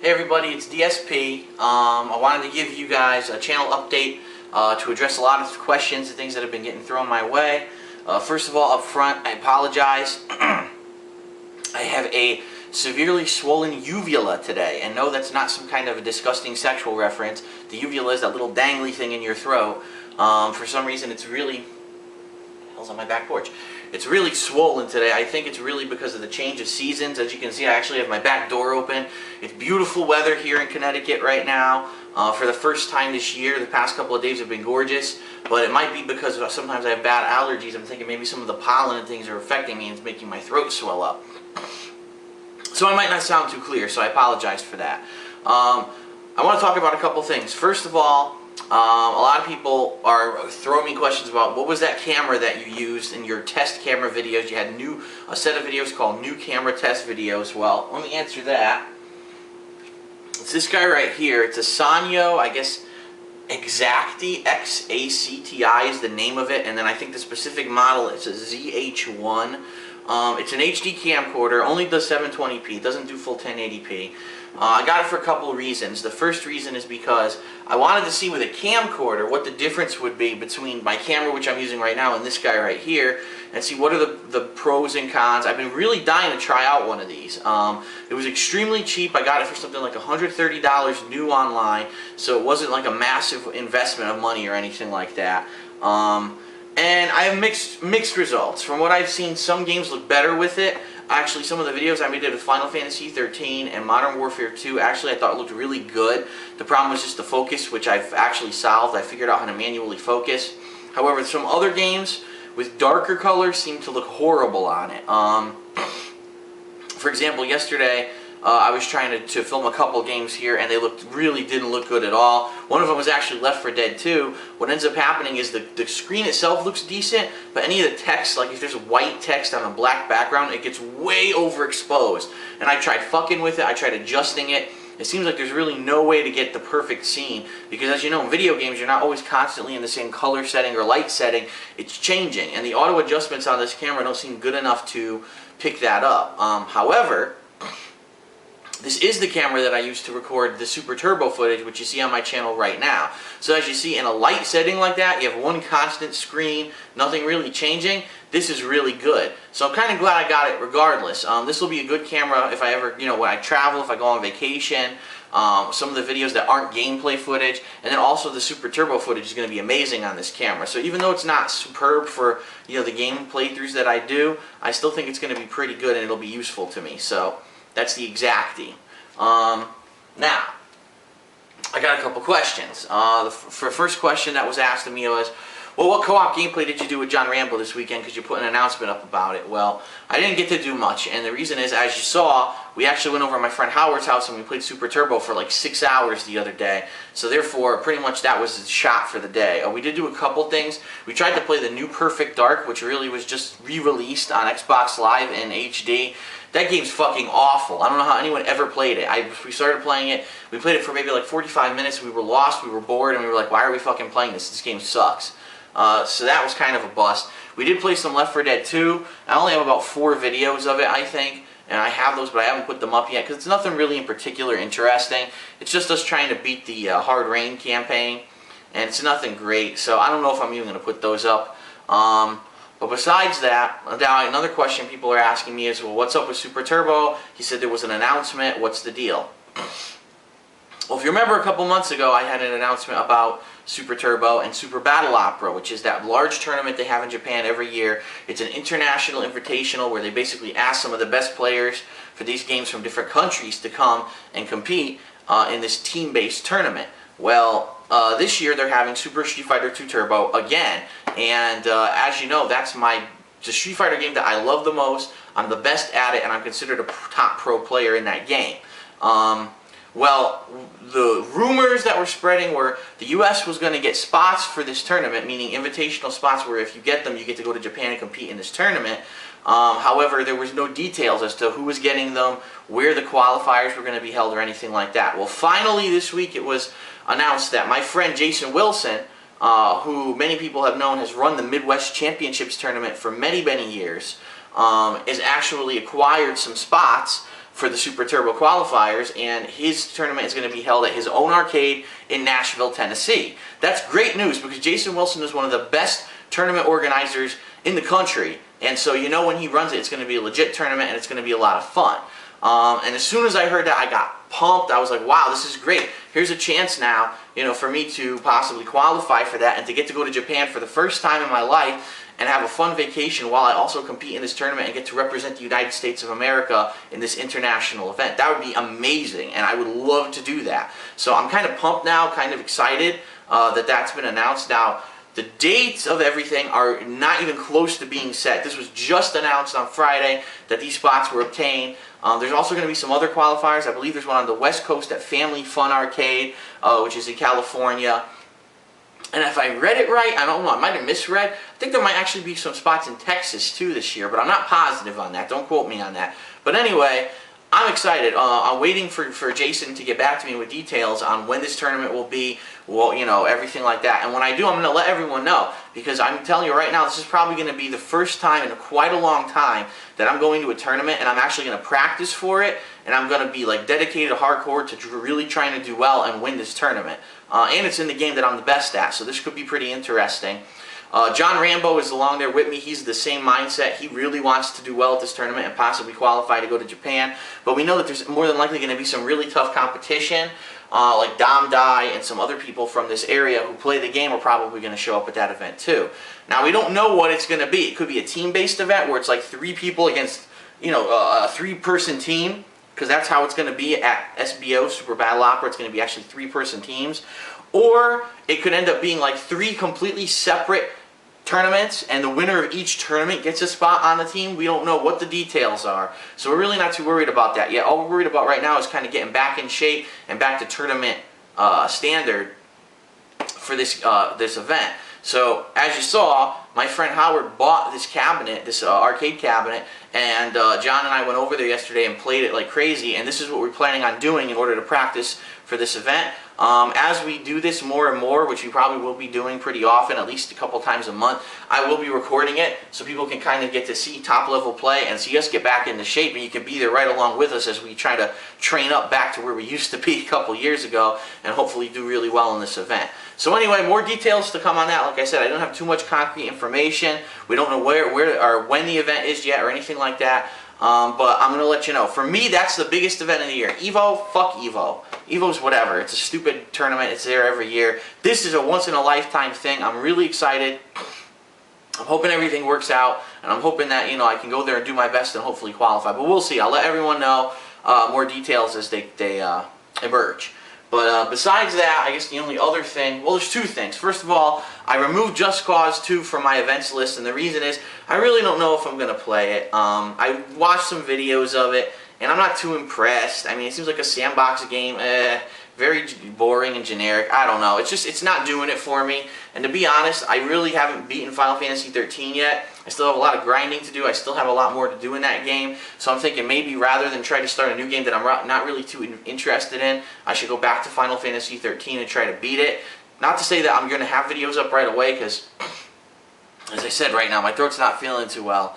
Hey everybody, it's DSP. I wanted to give you guys a channel update to address a lot of questions and things that have been getting thrown my way. First of all, up front, I apologize. I have a severely swollen uvula today, and no, that's not some kind of a disgusting sexual reference. The uvula is that little dangly thing in your throat. For some reason, it's really... What the hell's on my back porch? It's really swollen today. I think it's really because of the change of seasons. As you can see, I actually have my back door open. It's beautiful weather here in Connecticut right now. For the first time this year, the past couple of days have been gorgeous, but it might be because sometimes I have bad allergies. I'm thinking maybe some of the pollen and things are affecting me and it's making my throat swell up. So I might not sound too clear, so I apologize for that. I want to talk about a couple things. First of all, a lot of people are throwing me questions about what was that camera that you used in your test camera videos. You had a set of videos called new camera test videos. Well, let me answer that. It's this guy right here. It's a Sanyo, I guess, Exacti, X-A-C-T-I is the name of it, and then I think the specific model is a ZH1. It's an HD camcorder, only does 720p, doesn't do full 1080p. I got it for a couple of reasons. The first reason is because I wanted to see with a camcorder what the difference would be between my camera, which I'm using right now, and this guy right here, and see what are the pros and cons. I've been really dying to try out one of these. It was extremely cheap. I got it for something like $130 new online, so it wasn't like a massive investment of money or anything like that. And I have mixed results. From what I've seen, some games look better with it. Actually, some of the videos I made with Final Fantasy 13 and Modern Warfare 2, actually I thought looked really good. The problem was just the focus, which I've actually solved. I figured out how to manually focus. However, some other games with darker colors seem to look horrible on it. For example, yesterday, I was trying to film a couple games here, and they really didn't look good at all. One of them was actually Left 4 Dead 2. What ends up happening is the screen itself looks decent, but any of the text, like if there's white text on a black background, it gets way overexposed. And I tried fucking with it, I tried adjusting it. It seems like there's really no way to get the perfect scene, because as you know, in video games, you're not always constantly in the same color setting or light setting. It's changing, and the auto adjustments on this camera don't seem good enough to pick that up. However, this is the camera that I used to record the Super Turbo footage, which you see on my channel right now. So as you see, in a light setting like that, you have one constant screen, nothing really changing. This is really good. So I'm kind of glad I got it regardless. This will be a good camera if I ever, when I travel, if I go on vacation. Some of the videos that aren't gameplay footage, and then also the Super Turbo footage is going to be amazing on this camera. So even though it's not superb for the game playthroughs that I do, I still think it's going to be pretty good and it'll be useful to me. So that's the Exacti. Now, I got a couple questions. The first question that was asked of me was, well, what co-op gameplay did you do with John Rambo this weekend, because you put an announcement up about it? Well, I didn't get to do much, and the reason is, as you saw, we actually went over to my friend Howard's house and we played Super Turbo for like 6 hours the other day. So therefore, pretty much that was the shot for the day. We did do a couple things. We tried to play the new Perfect Dark, which really was just re-released on Xbox Live in HD. That game's fucking awful. I don't know how anyone ever played it. We started playing it. We played it for maybe like 45 minutes. We were lost. We were bored. And we were like, why are we fucking playing this? This game sucks. So that was kind of a bust. We did play some Left 4 Dead 2. I only have about 4 videos of it, I think. And I have those, but I haven't put them up yet because it's nothing really in particular interesting. It's just us trying to beat the Hard Rain campaign. And it's nothing great. So I don't know if I'm even going to put those up. But besides that, now another question people are asking me is, well, what's up with Super Turbo? He said there was an announcement. What's the deal? Well, if you remember a couple months ago, I had an announcement about Super Turbo and Super Battle Opera, which is that large tournament they have in Japan every year. It's an international invitational where they basically ask some of the best players for these games from different countries to come and compete in this team-based tournament. Well, this year they're having Super Street Fighter 2 Turbo again, and as you know, that's the Street Fighter game that I love the most. I'm the best at it, and I'm considered a top pro player in that game. Well, the rumors that were spreading were the U.S. was going to get spots for this tournament, meaning invitational spots where if you get them, you get to go to Japan and compete in this tournament. However, there was no details as to who was getting them, where the qualifiers were going to be held, or anything like that. Well, finally this week it was announced that my friend Jason Wilson, who many people have known has run the Midwest Championships tournament for many, many years, has actually acquired some spots for the Super Turbo qualifiers, and his tournament is going to be held at his own arcade in Nashville, Tennessee. That's great news because Jason Wilson is one of the best tournament organizers in the country, and so you know when he runs it, it's going to be a legit tournament and it's going to be a lot of fun. And as soon as I heard that, I got pumped. I was like, wow, this is great. Here's a chance now, you know, for me to possibly qualify for that and to get to go to Japan for the first time in my life and have a fun vacation while I also compete in this tournament and get to represent the United States of America in this international event. That would be amazing, and I would love to do that. So I'm kind of pumped now, kind of excited that that's been announced. Now, the dates of everything are not even close to being set. This was just announced on Friday that these spots were obtained. There's also going to be some other qualifiers. I believe there's one on the West Coast at Family Fun Arcade, which is in California. And if I read it right, I don't know, I might have misread. I think there might actually be some spots in Texas too this year, but I'm not positive on that. Don't quote me on that. But anyway, I'm excited. I'm waiting for Jason to get back to me with details on when this tournament will be, well, you know, everything like that. And when I do, I'm going to let everyone know, because I'm telling you right now, this is probably going to be the first time in quite a long time that I'm going to a tournament, and I'm actually going to practice for it, and I'm going to be like dedicated hardcore to really trying to do well and win this tournament. And it's in the game that I'm the best at, so this could be pretty interesting. John Rambo is along there with me. He's the same mindset. He really wants to do well at this tournament and possibly qualify to go to Japan. But we know that there's more than likely going to be some really tough competition. Like Dom Dye and some other people from this area who play the game are probably going to show up at that event too. Now, we don't know what it's going to be. It could be a team-based event where it's like 3 people against, you know, a 3-person team, because that's how it's going to be at SBO, Super Battle Opera. It's going to be actually 3-person teams. Or it could end up being like 3 completely separate tournaments, and the winner of each tournament gets a spot on the team. We don't know what the details are, so we're really not too worried about that yet. All we're worried about right now is kind of getting back in shape and back to tournament standard for this this event. So as you saw, my friend Howard bought this cabinet, this arcade cabinet, and John and I went over there yesterday and played it like crazy, and this is what we're planning on doing in order to practice for this event. As we do this more and more, which we probably will be doing pretty often, at least a couple times a month, I will be recording it so people can kind of get to see top-level play and see us get back into shape, and you can be there right along with us as we try to train up back to where we used to be a couple years ago and hopefully do really well in this event. So anyway, more details to come on that. Like I said, I don't have too much concrete information. We don't know where or when the event is yet or anything like that. But I'm going to let you know. For me, that's the biggest event of the year. Evo, fuck Evo. Evo's whatever. It's a stupid tournament. It's there every year. This is a once-in-a-lifetime thing. I'm really excited. I'm hoping everything works out, and I'm hoping that, you know, I can go there and do my best and hopefully qualify. But we'll see. I'll let everyone know more details as they emerge. But besides that, I guess the only other thing, well, there's 2 things. First of all, I removed Just Cause 2 from my events list, and the reason is I really don't know if I'm going to play it. I watched some videos of it, and I'm not too impressed. I mean, it seems like a sandbox game, very boring and generic. I don't know. It's not doing it for me. And to be honest, I really haven't beaten Final Fantasy 13 yet. I still have a lot of grinding to do. I still have a lot more to do in that game. So I'm thinking maybe rather than try to start a new game that I'm not really too interested in, I should go back to Final Fantasy 13 and try to beat it. Not to say that I'm going to have videos up right away, because, as I said right now, my throat's not feeling too well.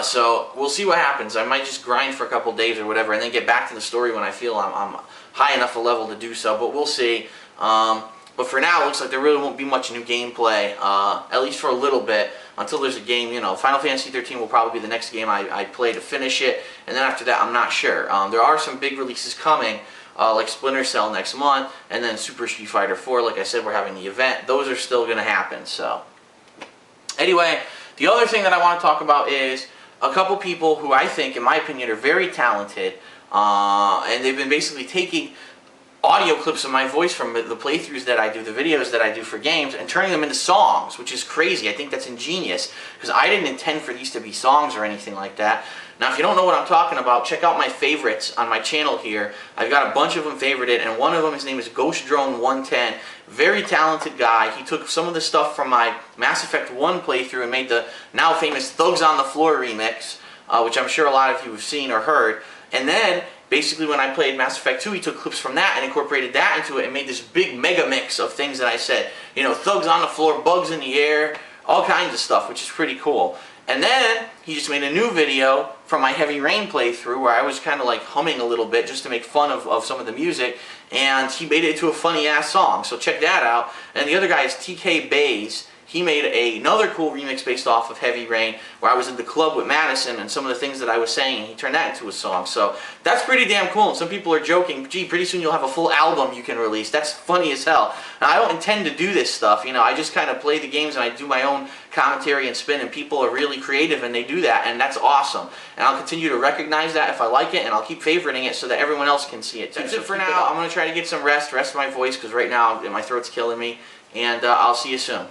So we'll see what happens. I might just grind for a couple days or whatever and then get back to the story when I feel I'm high enough a level to do so. But we'll see. But for now, it looks like there really won't be much new gameplay, at least for a little bit, until there's a game. You know, Final Fantasy 13 will probably be the next game I play to finish it, and then after that, I'm not sure. There are some big releases coming, like Splinter Cell next month, and then Super Street Fighter 4. Like I said, we're having the event. Those are still going to happen. So, anyway, the other thing that I want to talk about is a couple people who I think, in my opinion, are very talented, and they've been basically taking audio clips of my voice from the playthroughs that I do, the videos that I do for games, and turning them into songs, which is crazy. I think that's ingenious, because I didn't intend for these to be songs or anything like that. Now, if you don't know what I'm talking about, check out my favorites on my channel here. I've got a bunch of them favorited, and one of them, his name is Ghost Drone 110. Very talented guy. He took some of the stuff from my Mass Effect 1 playthrough and made the now famous Thugs on the Floor remix, which I'm sure a lot of you have seen or heard. And then, basically, when I played Mass Effect 2, he took clips from that and incorporated that into it and made this big mega mix of things that I said. You know, thugs on the floor, bugs in the air, all kinds of stuff, which is pretty cool. And then he just made a new video from my Heavy Rain playthrough where I was kind of like humming a little bit just to make fun of some of the music, and he made it into a funny ass song, so check that out. And the other guy is TK Bays. He made another cool remix based off of Heavy Rain where I was in the club with Madison and some of the things that I was saying, and he turned that into a song. So that's pretty damn cool. And some people are joking, gee, pretty soon you'll have a full album you can release. That's funny as hell. Now, I don't intend to do this stuff, you know, I just kind of play the games and I do my own commentary and spin, and people are really creative and they do that, and that's awesome. And I'll continue to recognize that if I like it, and I'll keep favoriting it so that everyone else can see it too. That's it for now. I'm going to try to get some rest my voice, because right now my throat's killing me, and I'll see you soon.